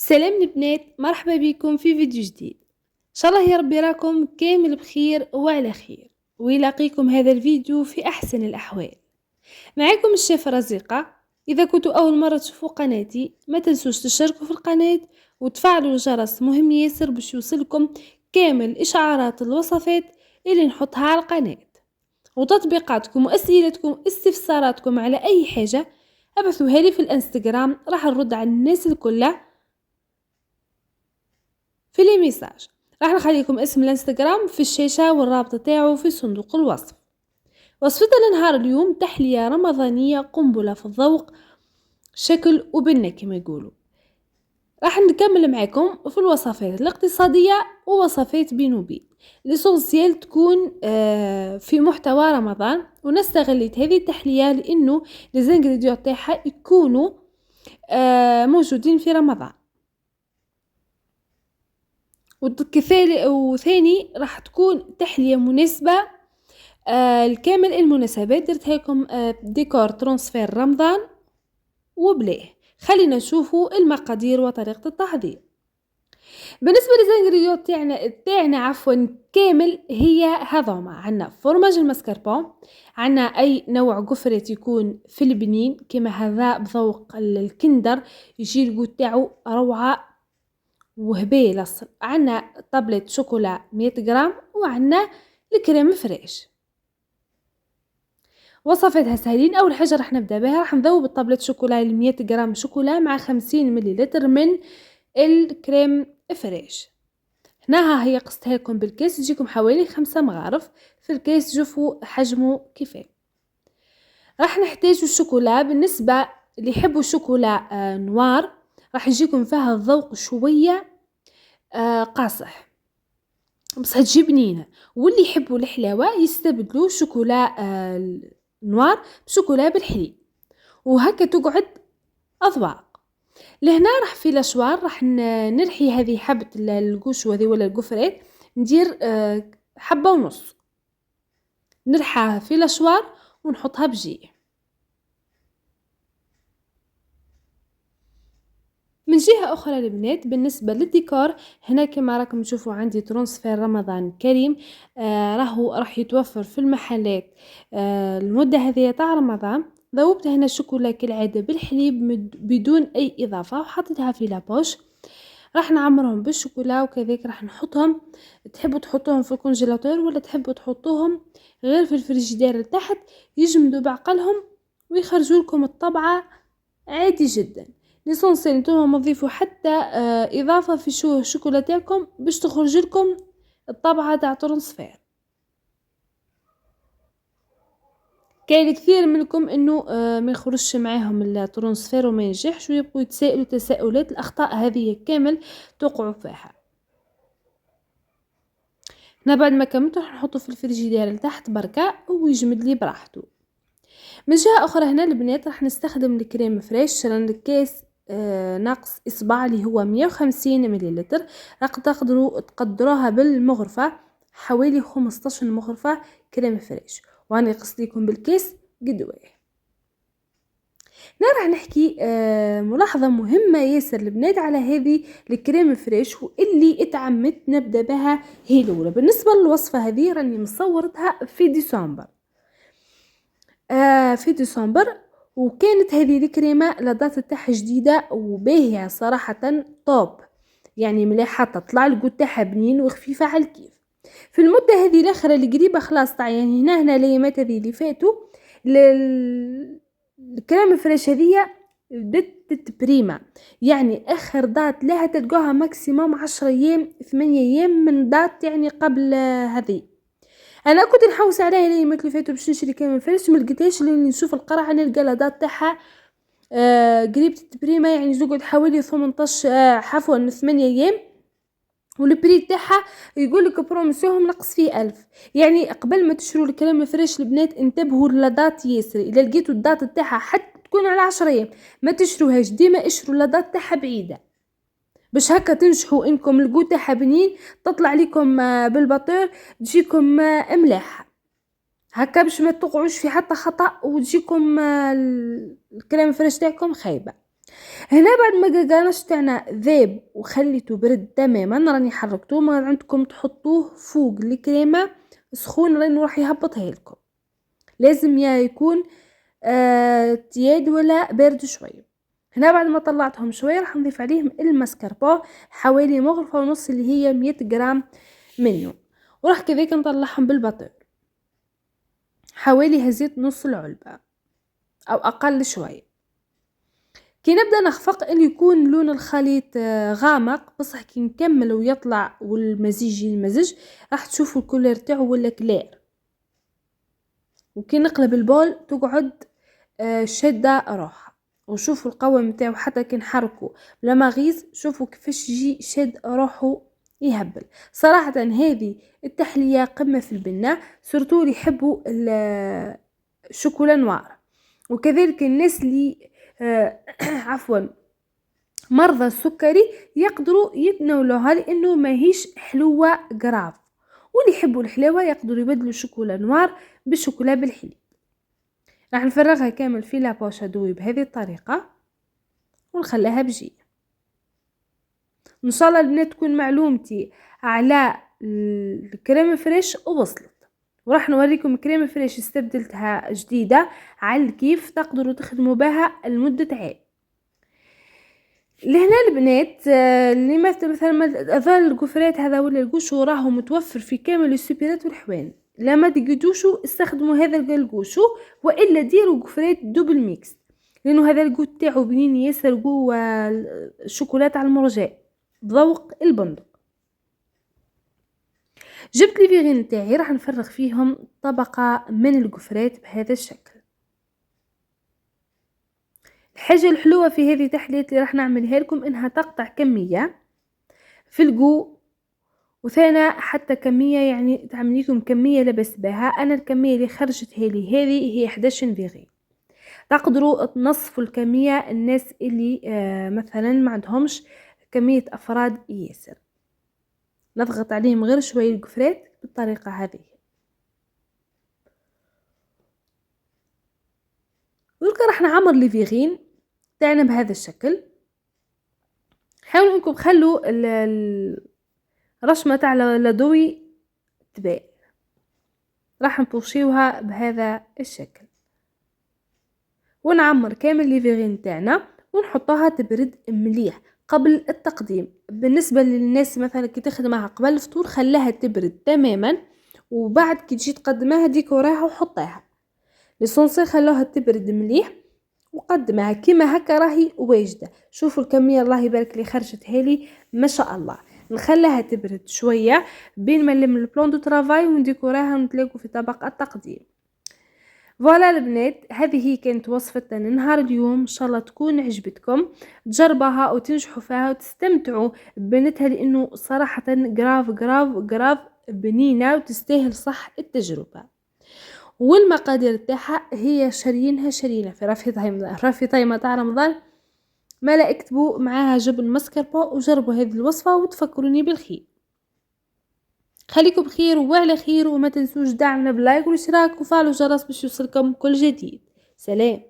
سلام البنات، مرحبا بكم في فيديو جديد. ان شاء الله يا ربي راكم كامل بخير وعلى خير، ويلاقيكم هذا الفيديو في احسن الاحوال. معكم الشيف رزيقة. اذا كنتوا اول مرة تشوفوا قناتي ما تنسوش تشتركوا في القناة وتفعلوا الجرس، مهم ياسر باش يوصلكم كامل اشعارات الوصفات اللي نحطها على القناة. وتطبيقاتكم واسئلتكم استفساراتكم على اي حاجة ابعثوها لي في الانستغرام، راح نرد على الناس الكل في لي ميساج. راح نخليكم اسم الانستغرام في الشاشة والرابط تاعو في صندوق الوصف. وصفتنا لنهار اليوم تحلية رمضانية قنبلة في الذوق، شكل وبنة كما يقولوا. راح نكمل معكم في الوصفات الاقتصادية ووصفات بين وبين لسوسيال تكون في محتوى رمضان، ونستغلت هذه التحلية لانه لزنجريديو تاعها يكونوا موجودين في رمضان. وثاني راح تكون تحلية مناسبة لكامل المناسبات. درتها لكم ديكور ترانسفير رمضان وبلاه. خلينا نشوفوا المقادير وطريقة التحضير. بالنسبة للزنجريات تاعنا عفوا كامل هي هذوما: عنا فرماج المسكربون، عنا اي نوع قفرة يكون في البنين كما هذا بذوق الكندر، يجي الجو تاعو روعة وهبيل اصل. عنا طبلة شوكولا 100 غرام، وعنا الكريم فريش. وصفتها سهلين. اول حاجه راح نبدا بها، راح نذوب الطبلة شوكولا 100 غرام شوكولا مع 50 مليلتر من الكريم فريش. هنا هي قصتها لكم بالكيس، تجيكم حوالي 5 مغارف في الكيس، شوفوا حجمه كيفاه. راح نحتاج الشوكولا. بالنسبه اللي يحبوا الشوكولا نوار راح يجيكم فيها الذوق شويه قاصح بس هتجي بنينه، واللي يحبوا الحلاوه يستبدلوا شوكولا نوار بشوكولا بالحليب، وهكا تقعد اذواق. لهنا راح في لاشوار راح نرحي هذه حبه القوش هذه ولا القفرات، ندير حبه ونص نرحاها في لاشوار ونحطها بجيه. من جهة أخرى البنات، بالنسبة للديكور هنا كما راكم تشوفوا عندي ترانسفير رمضان كريم، راح يتوفر في المحلات المدة هذه تاع رمضان. ذوبت هنا الشوكولا كالعادة بالحليب بدون أي إضافة، وحطيتها في لابوش. راح نعمرهم بالشوكولا، وكذلك راح نحطهم، تحبوا تحطوهم في الكونجيلاتور ولا تحبوا تحطوهم غير في الفريجيدير لتحت، يجمدوا بعقلهم ويخرجوا لكم الطبعة عادي جدا. ليسونسيال نتوما ما تضيفوا حتى اضافه في الشوكولا تاعكم باش تخرج لكم الطبعه تاع ترانسفير. كاين كثير منكم انه ما يخرجش معاهم الترانسفير وما ينجحش، ويبقوا يتسائلوا تساؤلات. الاخطاء هذه كامل توقعوا فيها. هنا بعد ما كملت راح نحطه في الفريجيدير لتحت بركه ويجمد لي براحته. من جهه اخرى هنا البنات راح نستخدم الكريم فريش. رانا الكاس ناقص إصبع اللي هو 150 مليلتر. راح تقدروا تقدروها بالمغرفة، حوالي 15 مغرفة كريم فريش، وأنا قصت لكم بالكيس قدوه. هنا راح نحكي ملاحظة مهمة ياسر البنات على هذه الكريم فريش، واللي اتعمدت نبدأ بها هي الأولى. بالنسبة للوصفة هذه راني مصورتها في ديسمبر وكانت هذه الكريمه لدات تاعها جديده وباهيه صراحه توب، يعني مليحه تطلع الجو تاعها بنين وخفيفه على الكيف. في المده هذه الاخرى اللي قريبه خلاص يعني هنا الايامات هذه اللي فاتوا الكريم فريش هذه بدات تتبريمه، يعني اخر دات لها تلقاها ماكسيموم 10 ايام 8 ايام من دات يعني قبل هذه. انا كنت نحوس عليها الايامات اللي فاتوا باش نشري كامل فريش، ما لقيتهاش. لاني نشوف القرعه نلقى الادات تاعها قريب تبريمه، يعني تقعد حوالي 18 عفوا 8 ايام، والبري تاعها يقول لك بروموسيون نقص فيه 1000. يعني قبل ما تشروا الكلام فريش البنات انتبهوا للدات ياسر. اذا لقيتوا الدات تاعها حتى تكون على 10 ايام ما تشروهاش، ديما اشروا الدات تاعها بعيده باش هكا تنجحوا انكم الجو تاعها بنين، تطلع لكم بالبطور تجيكم ملاحه هكا باش ما تقعوش في حتى خطا وتجيكم الكريم فريش تاعكم خايبه. هنا بعد ما القرقانش تاعنا ذاب وخليته برد تماما، راني حركتوه، ما عندكم تحطوه فوق الكريمه سخون لانه راح يهبطها لكم. لازم يا يكون تياد ولا بارد شويه. هنا بعد ما طلعتهم شويه راح نضيف عليهم المسكربون حوالي مغرفه ونص اللي هي 100 غرام منه، وراح كذلك نطلعهم بالبطور حوالي هزيت نص العلبه او اقل شويه. كي نبدا نخفق اللي يكون لون الخليط غامق، بصح كي نكمل ويطلع والمزيج ينمزج راح تشوفوا الكولير تاعو ولا كلير. وكي نقلب البول تقعد شاده روحها، وشوفوا القوام تاعو حتى كي نحركوا لما غيز شوفوا كيفاش يجي شاد روحه يهبل. صراحه هذه التحليه قمه في البنه، سورتو اللي يحبوا الشوكولا نوار، وكذلك الناس اللي عفوا مرضى السكري يقدروا يتناولوها لانه ماهيش حلوه قراف، واللي يحبوا الحلاوه يقدروا يبدلوا شوكولا نوار بالشوكولا بالحليب. راح نفرغها كامل في لابوش ادوي بهذه الطريقه ونخليها بجيه. ان شاء الله البنات تكون معلومتي على الكريم فريش ووصلت، وراح نوريكم كريم فريش استبدلتها جديده على كيف تقدروا تخدموا بها لمده عام. لهنا البنات اللي مثلا اظن القفرات هذا ولا القشو راهو متوفر في كامل السوبرات والحوان، لما تقدوشوا استخدموا هذا القشو، والا ديروا قفرات دوبل ميكس لانه هذا القو تاعو بنين ياسر، قو الشوكولاته على المرجاء بذوق البندق. جبت لي فيغين تاعي راح نفرغ فيهم طبقه من القفرات بهذا الشكل. الحاجه الحلوه في هذه التحلية اللي راح نعملها لكم انها تقطع كميه في القو، وثاني حتى كميه يعني تعمل لكم كميه لبس بها. انا الكميه اللي خرجت لي هذه هي 11 فيغي، تقدروا تنصفوا الكميه الناس اللي مثلا ما عندهمش كميه افراد ياسر، نضغط عليهم غير شويه القفرات بالطريقه هذه. ولكن راح نعمر لي فيغين تاعنا بهذا الشكل. حاولوا انكم خلوا الرشمه تاع لدوي تبان، راح نطوشيوها بهذا الشكل ونعمر كامل لي فيغين تاعنا ونحطها تبرد مليح قبل التقديم. بالنسبه للناس مثلا كي تخدمها قبل الفطور خلاها تبرد تماما، وبعد كي تجي تقدمها ديكوراها وحطيها ليسونسي، خلوها تبرد مليح وقدمها كيما هكا راهي واجده. شوفوا الكميه الله يبارك لي خرجت هالي ما شاء الله. نخليها تبرد شويه بين ما نلم البلون دو ترافاي ونديكوراها ونتلاقوا في طبق التقديم. فوالا البنات، هذه هي كانت وصفتنا لنهار اليوم، ان شاء الله تكون عجبتكم، تجربها وتنجحوا فيها وتستمتعوا ببنتها لانه صراحه قراف بنينه وتستاهل صح التجربه. والمقادير تاعها هي شاريينها في رافي تاع رمضان، ما لا اكتبوا معاها جبن مسكربون وجربوا هذه الوصفه وتفكروني بالخير. خليكم بخير وعلى خير، وما تنسوش دعمنا باللايك والاشتراك وفعلوا الجرس باش يوصلكم كل جديد. سلام.